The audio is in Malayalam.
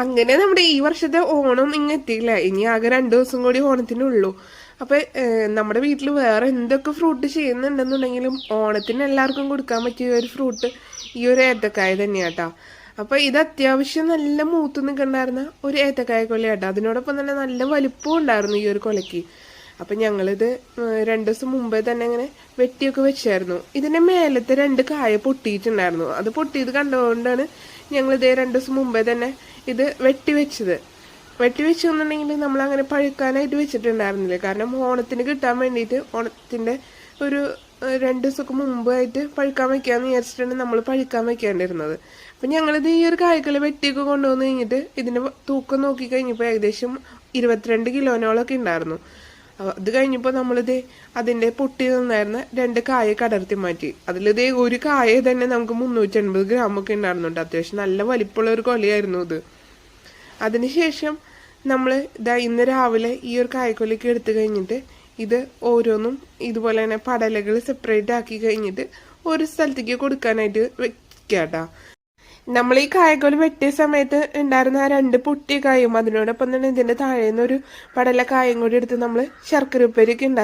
അങ്ങനെ നമ്മുടെ ഈ വർഷത്തെ ഓണം എത്തിയില്ല. ഇനി ആകെ 2 ദിവസം കൂടി ഓണത്തിനുള്ളൂ. അപ്പൊ നമ്മുടെ വീട്ടിൽ വേറെ എന്തൊക്കെ ഫ്രൂട്ട് ചെയ്യുന്നുണ്ടെന്നുണ്ടെങ്കിലും ഓണത്തിന് എല്ലാവർക്കും കൊടുക്കാൻ പറ്റിയ ഒരു ഫ്രൂട്ട് ഈ ഒരു ഏത്തക്കായ തന്നെയാട്ടാ. അപ്പൊ ഇത് അത്യാവശ്യം നല്ല മൂത്ത് നിൽക്കണ്ടായിരുന്ന ഒരു ഏത്തക്കായ കൊലയാട്ടാ. അതിനോടൊപ്പം തന്നെ നല്ല വലിപ്പവും ഉണ്ടായിരുന്നു ഈ ഒരു കൊലയ്ക്ക്. അപ്പൊ ഞങ്ങളിത് 2 ദിവസം മുമ്പേ തന്നെ ഇങ്ങനെ വെട്ടിയൊക്കെ വെച്ചായിരുന്നു. ഇതിന്റെ മേലത്തെ 2 കായ പൊട്ടിയിട്ടുണ്ടായിരുന്നു. അത് പൊട്ടിയത് കണ്ടുകൊണ്ടാണ് ഞങ്ങളിത് 2 ദിവസം മുമ്പേ തന്നെ ഇത് വെട്ടിവെച്ചത്. വെട്ടിവെച്ചെന്നുണ്ടെങ്കിൽ നമ്മൾ അങ്ങനെ പഴുക്കാനായിട്ട് വെച്ചിട്ടുണ്ടായിരുന്നില്ല. കാരണം ഓണത്തിന് കിട്ടാൻ വേണ്ടിയിട്ട് ഓണത്തിന്റെ ഒരു 2 ദിവസമൊക്കെ മുമ്പായിട്ട് പഴുക്കാൻ വെക്കാന്ന് വിചാരിച്ചിട്ടാണ് നമ്മൾ പഴുക്കാൻ വെക്കേണ്ടിരുന്നത്. അപ്പൊ ഞങ്ങളിത് ഈ ഒരു കായ്ക്കള് വെട്ടിയൊക്കെ കൊണ്ടുവന്ന് കഴിഞ്ഞിട്ട് ഇതിന്റെ തൂക്കം നോക്കി കഴിഞ്ഞപ്പോൾ ഏകദേശം 22 കിലോനോളൊക്കെ ഉണ്ടായിരുന്നു. അത് കഴിഞ്ഞപ്പോൾ നമ്മളിത് അതിന്റെ പൊട്ടി നിന്നായിരുന്ന 2 കായ കടർത്തി മാറ്റി. അതിലിതേ ഒരു കായ തന്നെ നമുക്ക് 380 ഗ്രാമൊക്കെ ഉണ്ടായിരുന്നുണ്ട്. അത്യാവശ്യം നല്ല വലിപ്പമുള്ള ഒരു കൊലയായിരുന്നു ഇത്. അതിനുശേഷം നമ്മൾ ഇതാ ഇന്ന് രാവിലെ ഈ ഒരു കായ്ക്കൊലയ്ക്ക് എടുത്തു കഴിഞ്ഞിട്ട് ഇത് ഓരോന്നും ഇതുപോലെ തന്നെ പടലകൾ സെപ്പറേറ്റ് ആക്കി കഴിഞ്ഞിട്ട് ഒരു സ്ഥലത്തേക്ക് കൊടുക്കാനായിട്ട് വെക്കാട്ടാ. നമ്മൾ ഈ കായക്കൊല വെട്ടിയ സമയത്ത് ഉണ്ടായിരുന്ന ആ 2 പൊട്ടിയ കായും അതിനോടൊപ്പം തന്നെ ഇതിന്റെ താഴേന്ന് ഒരു പടല കായും കൂടി എടുത്ത് നമ്മൾ ശർക്കര ഉപ്പേരിയൊക്കെ ഉണ്ടാക്കി.